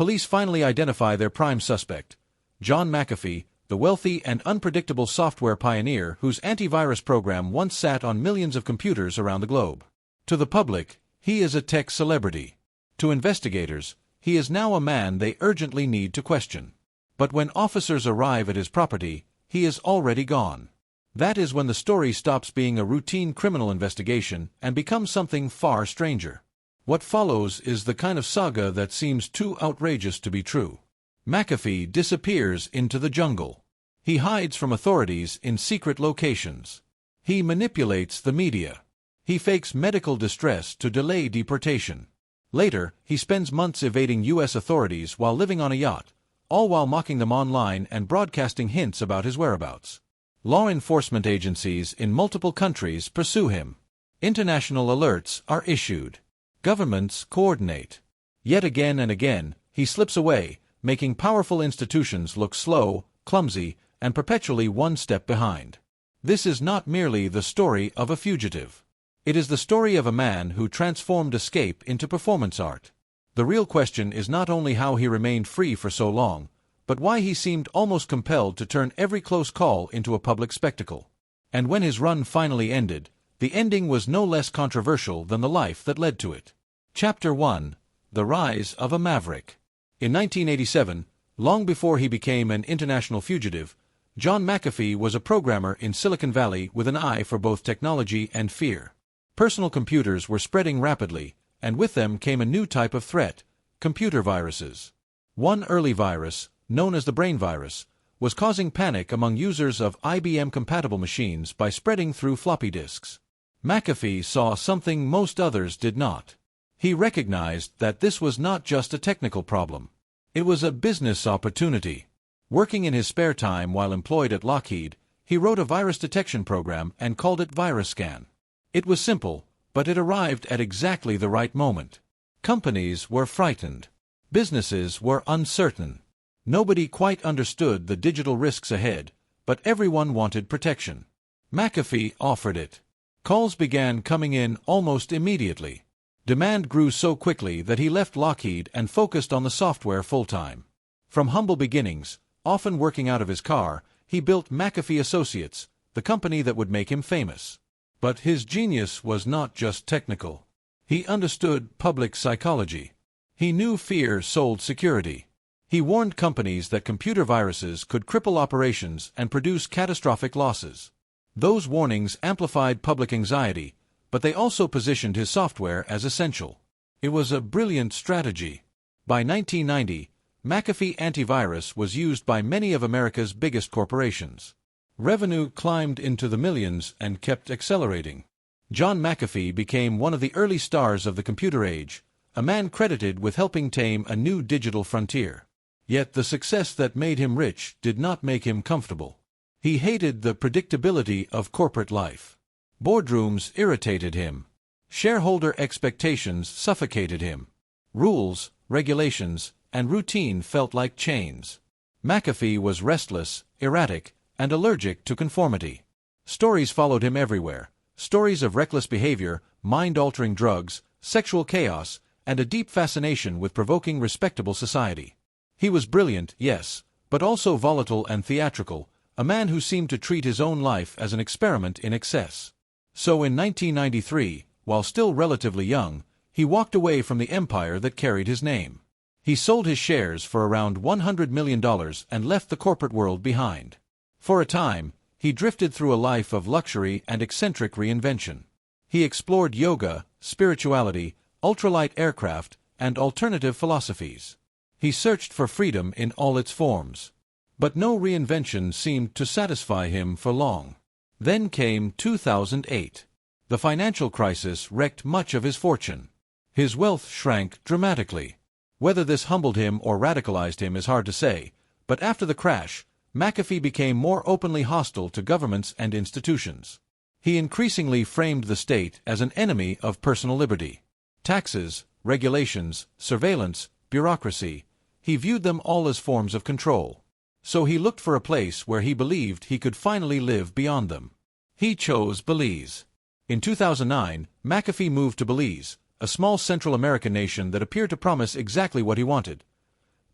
police finally identify their prime suspect, John McAfee, the wealthy and unpredictable software pioneer whose antivirus program once sat on millions of computers around the globe. To the public, he is a tech celebrity. To investigators, he is now a man they urgently need to question. But when officers arrive at his property, he is already gone. That is when the story stops being a routine criminal investigation and becomes something far stranger. What follows is the kind of saga that seems too outrageous to be true. McAfee disappears into the jungle. He hides from authorities in secret locations. He manipulates the media. He fakes medical distress to delay deportation. Later, he spends months evading U.S. authorities while living on a yacht, all while mocking them online and broadcasting hints about his whereabouts. Law enforcement agencies in multiple countries pursue him. International alerts are issued. Governments coordinate. Yet again and again, he slips away, making powerful institutions look slow, clumsy, and perpetually one step behind. This is not merely the story of a fugitive. It is the story of a man who transformed escape into performance art. The real question is not only how he remained free for so long, but why he seemed almost compelled to turn every close call into a public spectacle. And when his run finally ended, the ending was no less controversial than the life that led to it. Chapter 1: The Rise of a Maverick. In 1987, long before he became an international fugitive, John McAfee was a programmer in Silicon Valley with an eye for both technology and fear. Personal computers were spreading rapidly, and with them came a new type of threat: computer viruses. One early virus, known as the brain virus, was causing panic among users of IBM-compatible machines by spreading through floppy disks. McAfee saw something most others did not. He recognized that this was not just a technical problem. It was a business opportunity. Working in his spare time while employed at Lockheed, he wrote a virus detection program and called it VirusScan. It was simple, but it arrived at exactly the right moment. Companies were frightened. Businesses were uncertain. Nobody quite understood the digital risks ahead, but everyone wanted protection. McAfee offered it. Calls began coming in almost immediately. Demand grew so quickly that he left Lockheed and focused on the software full-time. From humble beginnings, often working out of his car, he built McAfee Associates, the company that would make him famous. But his genius was not just technical. He understood public psychology. He knew fear sold security. He warned companies that computer viruses could cripple operations and produce catastrophic losses. Those warnings amplified public anxiety, but they also positioned his software as essential. It was a brilliant strategy. By 1990, McAfee antivirus was used by many of America's biggest corporations. Revenue climbed into the millions and kept accelerating. John McAfee became one of the early stars of the computer age, a man credited with helping tame a new digital frontier. Yet the success that made him rich did not make him comfortable. He hated the predictability of corporate life. Boardrooms irritated him. Shareholder expectations suffocated him. Rules, regulations, and routine felt like chains. McAfee was restless, erratic, and allergic to conformity. Stories followed him everywhere. Stories of reckless behavior, mind-altering drugs, sexual chaos, and a deep fascination with provoking respectable society. He was brilliant, yes, but also volatile and theatrical, a man who seemed to treat his own life as an experiment in excess. So in 1993, while still relatively young, he walked away from the empire that carried his name. He sold his shares for around $100 million and left the corporate world behind. For a time, he drifted through a life of luxury and eccentric reinvention. He explored yoga, spirituality, ultralight aircraft, and alternative philosophies. He searched for freedom in all its forms. But no reinvention seemed to satisfy him for long. Then came 2008. The financial crisis wrecked much of his fortune. His wealth shrank dramatically. Whether this humbled him or radicalized him is hard to say, but after the crash, McAfee became more openly hostile to governments and institutions. He increasingly framed the state as an enemy of personal liberty. Taxes, regulations, surveillance, bureaucracy, he viewed them all as forms of control. So he looked for a place where he believed he could finally live beyond them. He chose Belize. In 2009, McAfee moved to Belize, a small Central American nation that appeared to promise exactly what he wanted: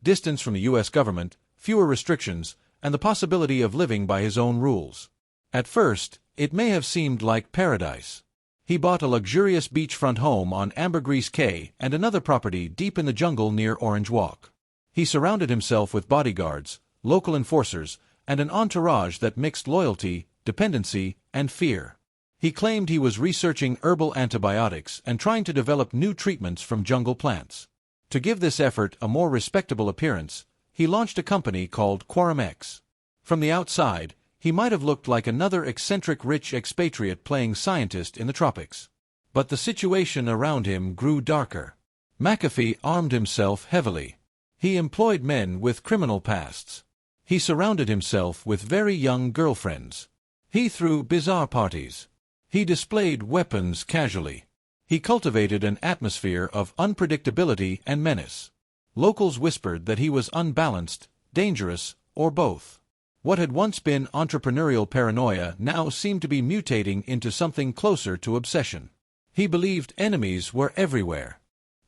distance from the U.S. government, fewer restrictions, and the possibility of living by his own rules. At first, it may have seemed like paradise. He bought a luxurious beachfront home on Ambergris Cay and another property deep in the jungle near Orange Walk. He surrounded himself with bodyguards, local enforcers, and an entourage that mixed loyalty, dependency, and fear. He claimed he was researching herbal antibiotics and trying to develop new treatments from jungle plants. To give this effort a more respectable appearance, he launched a company called Quorum X. From the outside, he might have looked like another eccentric rich expatriate playing scientist in the tropics. But the situation around him grew darker. McAfee armed himself heavily. He employed men with criminal pasts. He surrounded himself with very young girlfriends. He threw bizarre parties. He displayed weapons casually. He cultivated an atmosphere of unpredictability and menace. Locals whispered that he was unbalanced, dangerous, or both. What had once been entrepreneurial paranoia now seemed to be mutating into something closer to obsession. He believed enemies were everywhere.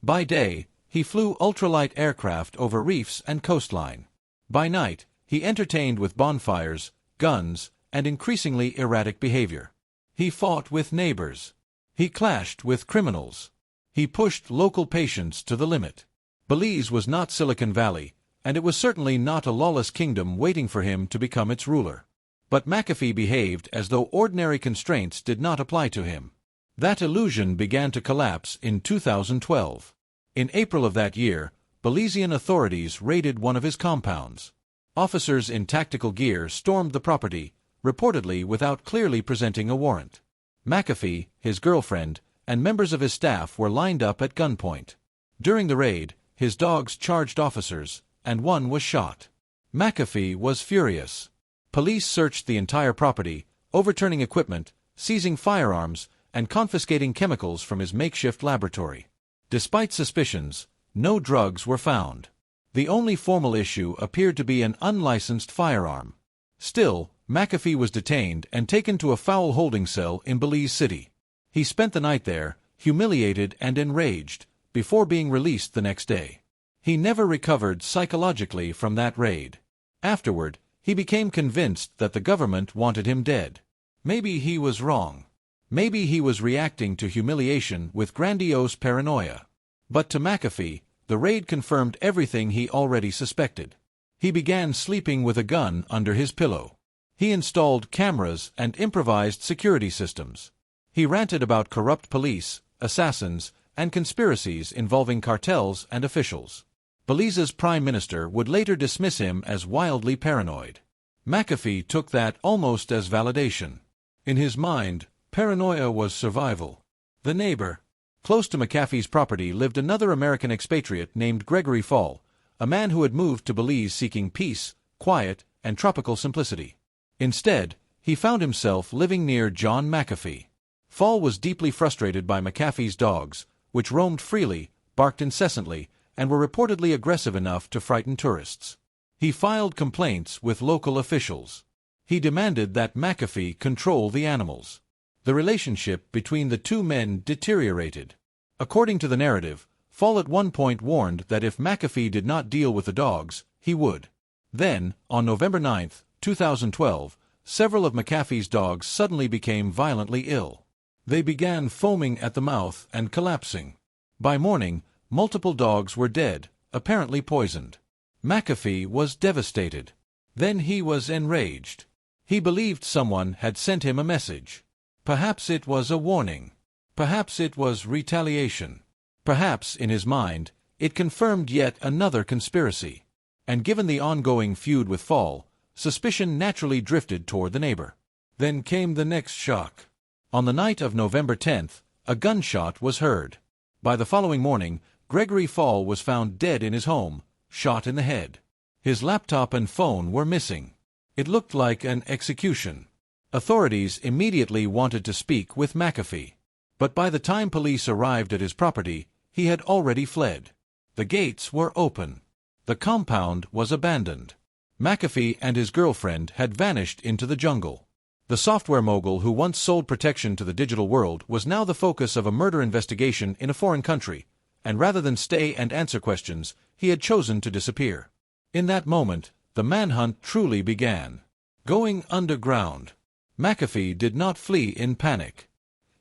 By day, he flew ultralight aircraft over reefs and coastline. By night, he entertained with bonfires, guns, and increasingly erratic behavior. He fought with neighbors. He clashed with criminals. He pushed local patience to the limit. Belize was not Silicon Valley, and it was certainly not a lawless kingdom waiting for him to become its ruler. But McAfee behaved as though ordinary constraints did not apply to him. That illusion began to collapse in 2012. In April of that year, Belizean authorities raided one of his compounds. Officers in tactical gear stormed the property, reportedly without clearly presenting a warrant. McAfee, his girlfriend, and members of his staff were lined up at gunpoint. During the raid, his dogs charged officers, and one was shot. McAfee was furious. Police searched the entire property, overturning equipment, seizing firearms, and confiscating chemicals from his makeshift laboratory. Despite suspicions, no drugs were found. The only formal issue appeared to be an unlicensed firearm. Still, McAfee was detained and taken to a foul holding cell in Belize City. He spent the night there, humiliated and enraged, before being released the next day. He never recovered psychologically from that raid. Afterward, he became convinced that the government wanted him dead. Maybe he was wrong. Maybe he was reacting to humiliation with grandiose paranoia. But to McAfee, the raid confirmed everything he already suspected. He began sleeping with a gun under his pillow. He installed cameras and improvised security systems. He ranted about corrupt police, assassins, and conspiracies involving cartels and officials. Belize's prime minister would later dismiss him as wildly paranoid. McAfee took that almost as validation. In his mind, paranoia was survival. The neighbor. Close to McAfee's property lived another American expatriate named Gregory Fall, a man who had moved to Belize seeking peace, quiet, and tropical simplicity. Instead, he found himself living near John McAfee. Fall was deeply frustrated by McAfee's dogs, which roamed freely, barked incessantly, and were reportedly aggressive enough to frighten tourists. He filed complaints with local officials. He demanded that McAfee control the animals. The relationship between the two men deteriorated. According to the narrative, Fall at one point warned that if McAfee did not deal with the dogs, he would. Then, on November 9, 2012, several of McAfee's dogs suddenly became violently ill. They began foaming at the mouth and collapsing. By morning, multiple dogs were dead, apparently poisoned. McAfee was devastated. Then he was enraged. He believed someone had sent him a message. Perhaps it was a warning. Perhaps it was retaliation. Perhaps, in his mind, it confirmed yet another conspiracy. And given the ongoing feud with Fall, suspicion naturally drifted toward the neighbor. Then came the next shock. On the night of November 10th, a gunshot was heard. By the following morning, Gregory Fall was found dead in his home, shot in the head. His laptop and phone were missing. It looked like an execution. Authorities immediately wanted to speak with McAfee. But by the time police arrived at his property, he had already fled. The gates were open. The compound was abandoned. McAfee and his girlfriend had vanished into the jungle. The software mogul who once sold protection to the digital world was now the focus of a murder investigation in a foreign country, and rather than stay and answer questions, he had chosen to disappear. In that moment, the manhunt truly began. Going underground. McAfee did not flee in panic.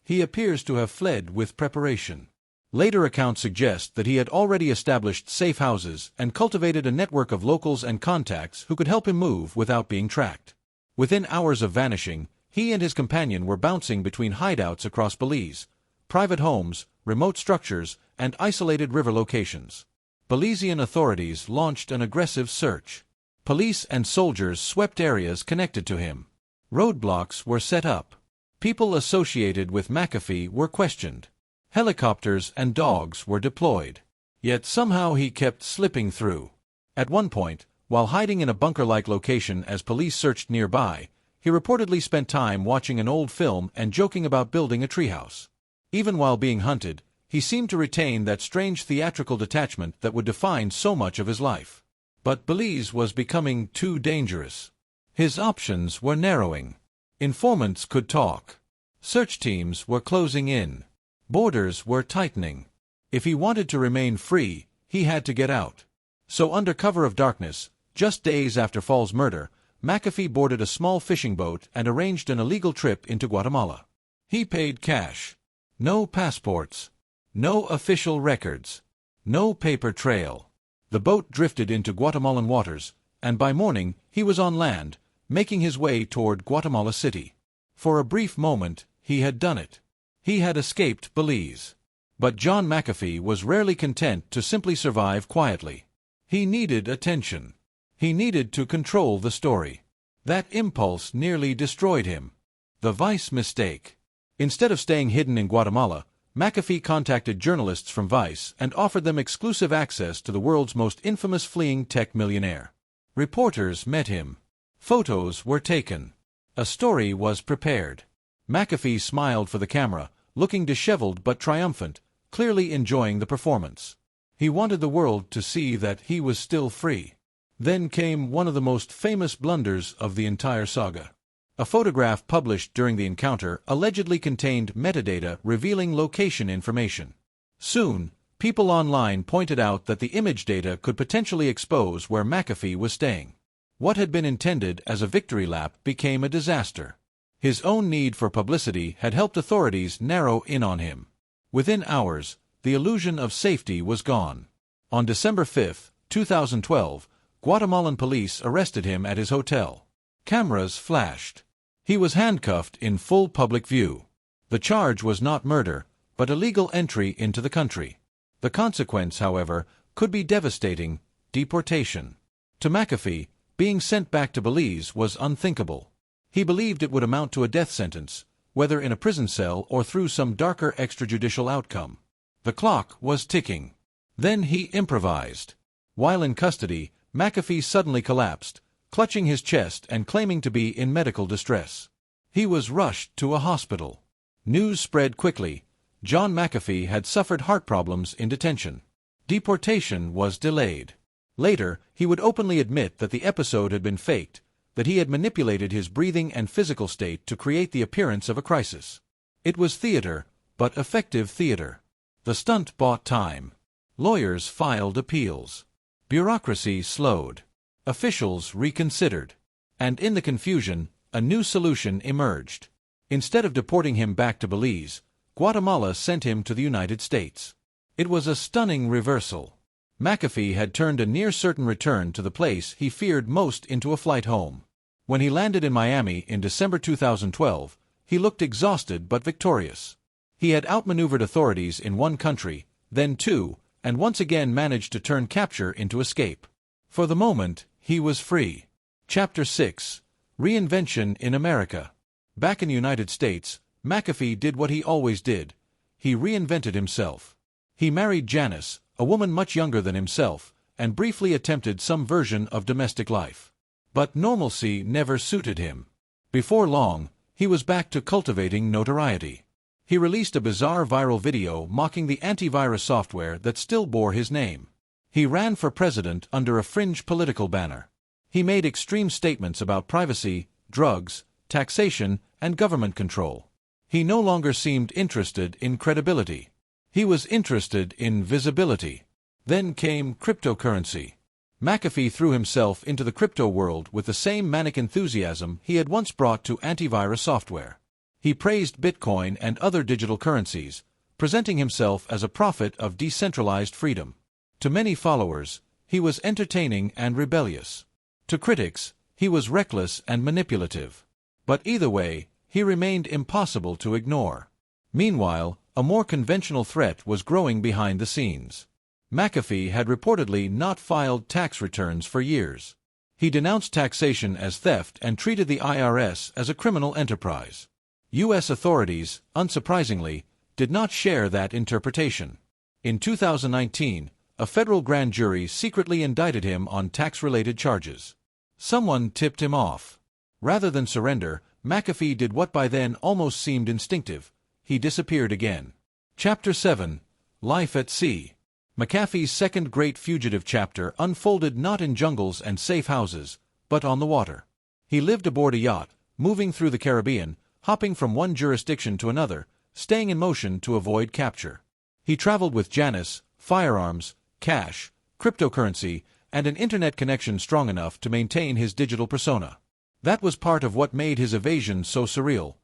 He appears to have fled with preparation. Later accounts suggest that he had already established safe houses and cultivated a network of locals and contacts who could help him move without being tracked. Within hours of vanishing, he and his companion were bouncing between hideouts across Belize, private homes, remote structures, and isolated river locations. Belizean authorities launched an aggressive search. Police and soldiers swept areas connected to him. Roadblocks were set up. People associated with McAfee were questioned. Helicopters and dogs were deployed. Yet somehow he kept slipping through. At one point, while hiding in a bunker-like location as police searched nearby, he reportedly spent time watching an old film and joking about building a treehouse. Even while being hunted, he seemed to retain that strange theatrical detachment that would define so much of his life. But Belize was becoming too dangerous. His options were narrowing. Informants could talk. Search teams were closing in. Borders were tightening. If he wanted to remain free, he had to get out. So under cover of darkness, just days after Fall's murder, McAfee boarded a small fishing boat and arranged an illegal trip into Guatemala. He paid cash. No passports. No official records. No paper trail. The boat drifted into Guatemalan waters, and by morning he was on land, making his way toward Guatemala City. For a brief moment, he had done it. He had escaped Belize. But John McAfee was rarely content to simply survive quietly. He needed attention. He needed to control the story. That impulse nearly destroyed him. The Vice mistake. Instead of staying hidden in Guatemala, McAfee contacted journalists from Vice and offered them exclusive access to the world's most infamous fleeing tech millionaire. Reporters met him. Photos were taken. A story was prepared. McAfee smiled for the camera, looking disheveled but triumphant, clearly enjoying the performance. He wanted the world to see that he was still free. Then came one of the most famous blunders of the entire saga. A photograph published during the encounter allegedly contained metadata revealing location information. Soon, people online pointed out that the image data could potentially expose where McAfee was staying. What had been intended as a victory lap became a disaster. His own need for publicity had helped authorities narrow in on him. Within hours, the illusion of safety was gone. On December 5, 2012, Guatemalan police arrested him at his hotel. Cameras flashed. He was handcuffed in full public view. The charge was not murder, but illegal entry into the country. The consequence, however, could be devastating: deportation. To McAfee, being sent back to Belize was unthinkable. He believed it would amount to a death sentence, whether in a prison cell or through some darker extrajudicial outcome. The clock was ticking. Then he improvised. While in custody, McAfee suddenly collapsed, clutching his chest and claiming to be in medical distress. He was rushed to a hospital. News spread quickly. John McAfee had suffered heart problems in detention. Deportation was delayed. Later, he would openly admit that the episode had been faked, that he had manipulated his breathing and physical state to create the appearance of a crisis. It was theater, but effective theater. The stunt bought time. Lawyers filed appeals. Bureaucracy slowed. Officials reconsidered. And in the confusion, a new solution emerged. Instead of deporting him back to Belize, Guatemala sent him to the United States. It was a stunning reversal. McAfee had turned a near-certain return to the place he feared most into a flight home. When he landed in Miami in December 2012, he looked exhausted but victorious. He had outmaneuvered authorities in one country, then two, and once again managed to turn capture into escape. For the moment, he was free. Chapter 6: Reinvention in America. Back in the United States, McAfee did what he always did. He reinvented himself. He married Janice, a woman much younger than himself, and briefly attempted some version of domestic life. But normalcy never suited him. Before long, he was back to cultivating notoriety. He released a bizarre viral video mocking the antivirus software that still bore his name. He ran for president under a fringe political banner. He made extreme statements about privacy, drugs, taxation, and government control. He no longer seemed interested in credibility. He was interested in visibility. Then came cryptocurrency. McAfee threw himself into the crypto world with the same manic enthusiasm he had once brought to antivirus software. He praised Bitcoin and other digital currencies, presenting himself as a prophet of decentralized freedom. To many followers, he was entertaining and rebellious. To critics, he was reckless and manipulative. But either way, he remained impossible to ignore. Meanwhile, a more conventional threat was growing behind the scenes. McAfee had reportedly not filed tax returns for years. He denounced taxation as theft and treated the IRS as a criminal enterprise. U.S. authorities, unsurprisingly, did not share that interpretation. In 2019, a federal grand jury secretly indicted him on tax-related charges. Someone tipped him off. Rather than surrender, McAfee did what by then almost seemed instinctive. He disappeared again. Chapter 7. Life at Sea. McAfee's second great fugitive chapter unfolded not in jungles and safe houses, but on the water. He lived aboard a yacht, moving through the Caribbean, hopping from one jurisdiction to another, staying in motion to avoid capture. He traveled with Janus, firearms, cash, cryptocurrency, and an internet connection strong enough to maintain his digital persona. That was part of what made his evasion so surreal.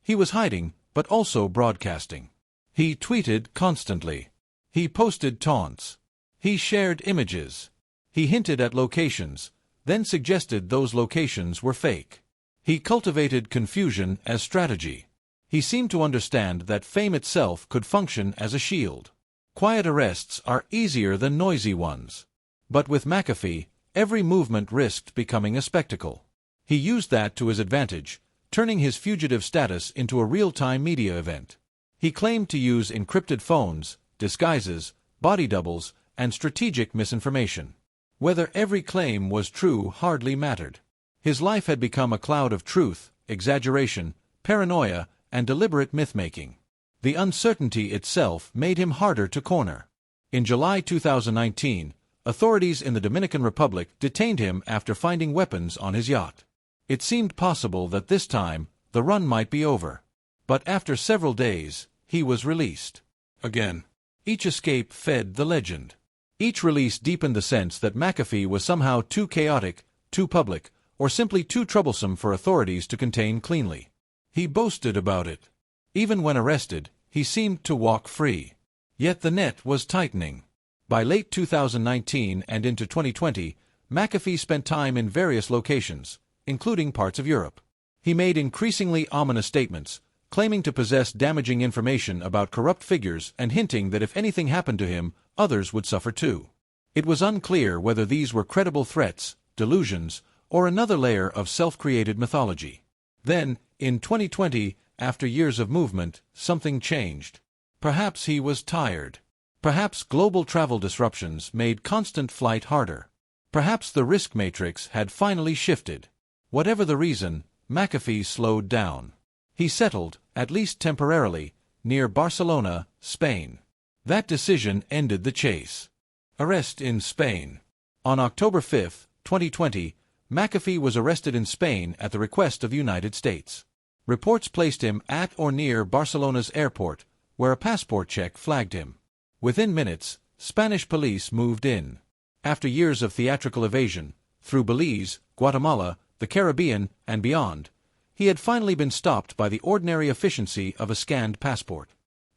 He was hiding, but also broadcasting. He tweeted constantly. He posted taunts. He shared images. He hinted at locations, then suggested those locations were fake. He cultivated confusion as strategy. He seemed to understand that fame itself could function as a shield. Quiet arrests are easier than noisy ones. But with McAfee, every movement risked becoming a spectacle. He used that to his advantage, turning his fugitive status into a real-time media event. He claimed to use encrypted phones, disguises, body doubles, and strategic misinformation. Whether every claim was true hardly mattered. His life had become a cloud of truth, exaggeration, paranoia, and deliberate myth-making. The uncertainty itself made him harder to corner. In July 2019, authorities in the Dominican Republic detained him after finding weapons on his yacht. It seemed possible that this time, the run might be over. But after several days, he was released. Again. Each escape fed the legend. Each release deepened the sense that McAfee was somehow too chaotic, too public, or simply too troublesome for authorities to contain cleanly. He boasted about it. Even when arrested, he seemed to walk free. Yet the net was tightening. By late 2019 and into 2020, McAfee spent time in various locations, including parts of Europe. He made increasingly ominous statements, claiming to possess damaging information about corrupt figures and hinting that if anything happened to him, others would suffer too. It was unclear whether these were credible threats, delusions, or another layer of self-created mythology. Then, in 2020, after years of movement, something changed. Perhaps he was tired. Perhaps global travel disruptions made constant flight harder. Perhaps the risk matrix had finally shifted. Whatever the reason, McAfee slowed down. He settled, at least temporarily, near Barcelona, Spain. That decision ended the chase. Arrest in Spain. On October 5, 2020, McAfee was arrested in Spain at the request of the United States. Reports placed him at or near Barcelona's airport, where a passport check flagged him. Within minutes, Spanish police moved in. After years of theatrical evasion, through Belize, Guatemala, the Caribbean, and beyond, he had finally been stopped by the ordinary efficiency of a scanned passport.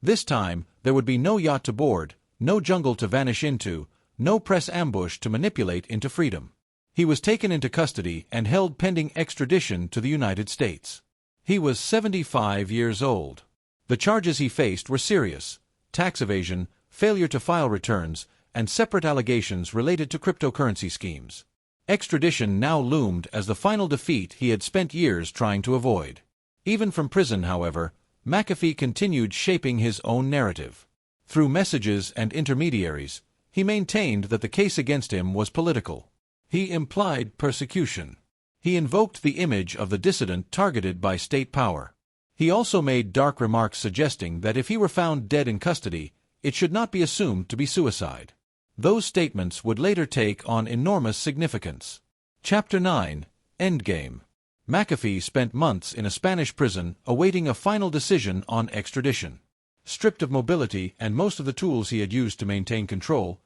This time, there would be no yacht to board, no jungle to vanish into, no press ambush to manipulate into freedom. He was taken into custody and held pending extradition to the United States. He was 75 years old. The charges he faced were serious: tax evasion, failure to file returns, and separate allegations related to cryptocurrency schemes. Extradition now loomed as the final defeat he had spent years trying to avoid. Even from prison, however, McAfee continued shaping his own narrative. Through messages and intermediaries, he maintained that the case against him was political. He implied persecution. He invoked the image of the dissident targeted by state power. He also made dark remarks suggesting that if he were found dead in custody, it should not be assumed to be suicide. Those statements would later take on enormous significance. Chapter 9. Endgame. McAfee spent months in a Spanish prison awaiting a final decision on extradition. Stripped of mobility and most of the tools he had used to maintain control,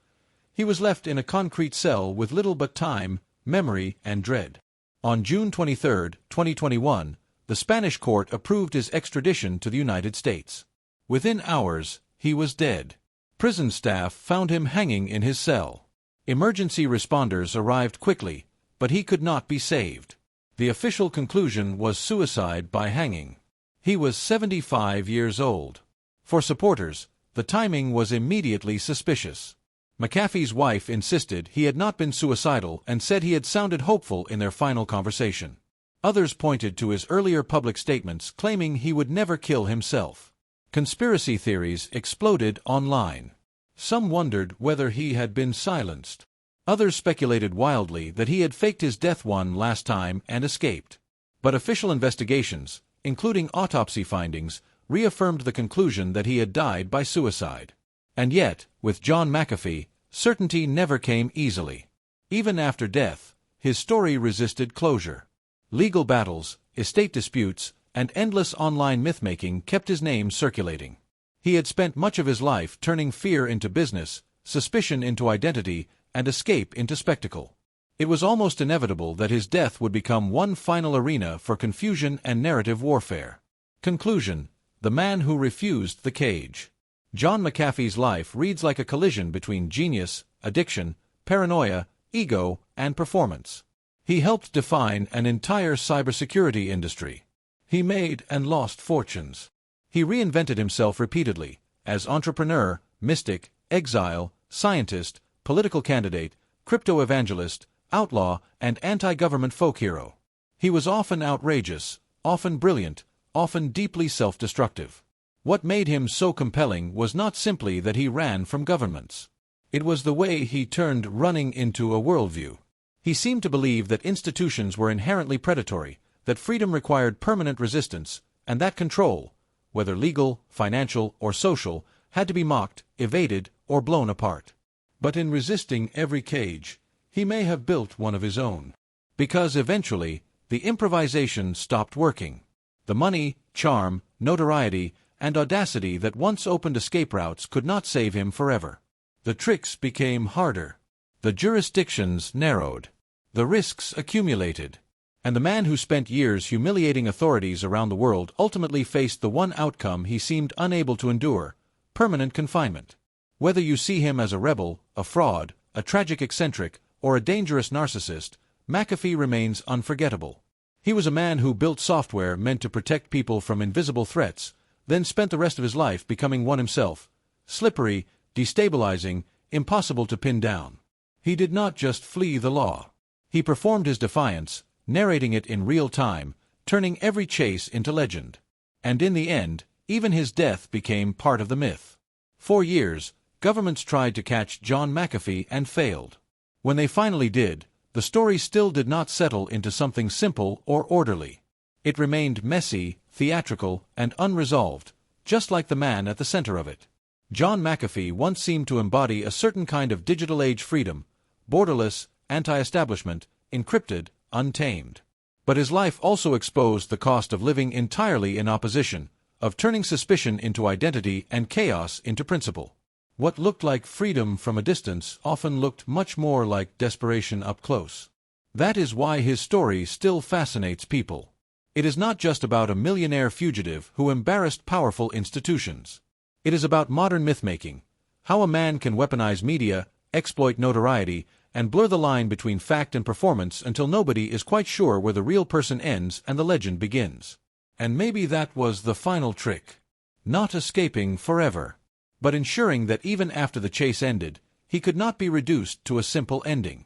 He was left in a concrete cell with little but time, memory, and dread. On June 23, 2021, the Spanish court approved his extradition to the United States. Within hours, he was dead. Prison staff found him hanging in his cell. Emergency responders arrived quickly, but he could not be saved. The official conclusion was suicide by hanging. He was 75 years old. For supporters, the timing was immediately suspicious. McAfee's wife insisted he had not been suicidal and said he had sounded hopeful in their final conversation. Others pointed to his earlier public statements claiming he would never kill himself. Conspiracy theories exploded online. Some wondered whether he had been silenced. Others speculated wildly that he had faked his death one last time and escaped. But official investigations, including autopsy findings, reaffirmed the conclusion that he had died by suicide. And yet, with John McAfee, certainty never came easily. Even after death, his story resisted closure. Legal battles, estate disputes, and endless online myth-making kept his name circulating. He had spent much of his life turning fear into business, suspicion into identity, and escape into spectacle. It was almost inevitable that his death would become one final arena for confusion and narrative warfare. Conclusion: the man who refused the cage. John McAfee's life reads like a collision between genius, addiction, paranoia, ego, and performance. He helped define an entire cybersecurity industry. He made and lost fortunes. He reinvented himself repeatedly, as entrepreneur, mystic, exile, scientist, political candidate, crypto evangelist, outlaw, and anti-government folk hero. He was often outrageous, often brilliant, often deeply self-destructive. What made him so compelling was not simply that he ran from governments. It was the way he turned running into a worldview. He seemed to believe that institutions were inherently predatory, that freedom required permanent resistance, and that control, whether legal, financial, or social, had to be mocked, evaded, or blown apart. But in resisting every cage, he may have built one of his own. Because eventually, the improvisation stopped working. The money, charm, notoriety, and audacity that once opened escape routes could not save him forever. The tricks became harder. The jurisdictions narrowed. The risks accumulated. And the man who spent years humiliating authorities around the world ultimately faced the one outcome he seemed unable to endure: permanent confinement. Whether you see him as a rebel, a fraud, a tragic eccentric, or a dangerous narcissist, McAfee remains unforgettable. He was a man who built software meant to protect people from invisible threats, then spent the rest of his life becoming one himself: slippery, destabilizing, impossible to pin down. He did not just flee the law. He performed his defiance, narrating it in real time, turning every chase into legend. And in the end, even his death became part of the myth. For years, governments tried to catch John McAfee and failed. When they finally did, the story still did not settle into something simple or orderly. It remained messy, theatrical, and unresolved, just like the man at the center of it. John McAfee once seemed to embody a certain kind of digital age freedom: borderless, anti-establishment, encrypted, untamed. But his life also exposed the cost of living entirely in opposition, of turning suspicion into identity and chaos into principle. What looked like freedom from a distance often looked much more like desperation up close. That is why his story still fascinates people. It is not just about a millionaire fugitive who embarrassed powerful institutions. It is about modern myth-making, how a man can weaponize media, exploit notoriety, and blur the line between fact and performance until nobody is quite sure where the real person ends and the legend begins. And maybe that was the final trick. Not escaping forever, but ensuring that even after the chase ended, he could not be reduced to a simple ending.